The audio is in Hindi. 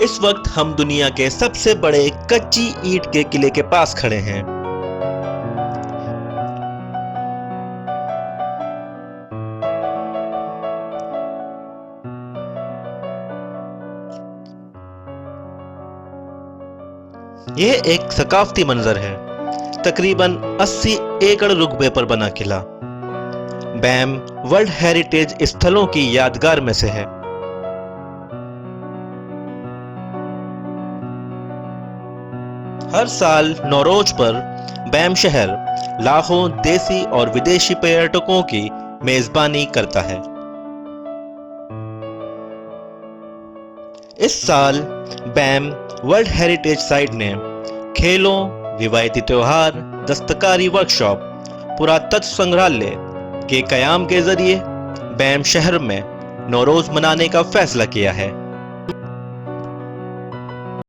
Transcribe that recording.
इस वक्त हम दुनिया के सबसे बड़े कच्ची ईंट के किले के पास खड़े हैं। यह एक सकाफती मंजर है। तकरीबन 80 एकड़ रुकबे पर बना किला बैम वर्ल्ड हेरिटेज स्थलों की यादगार में से है। हर साल नौरोज पर बैम शहर लाखों देसी और विदेशी पर्यटकों की मेजबानी करता है। इस साल बैम वर्ल्ड हेरिटेज साइट ने खेलों, रिवायती त्योहार, दस्तकारी वर्कशॉप, पुरातत्व संग्रहालय के कयाम के जरिए बैम शहर में नौरोज मनाने का फैसला किया है।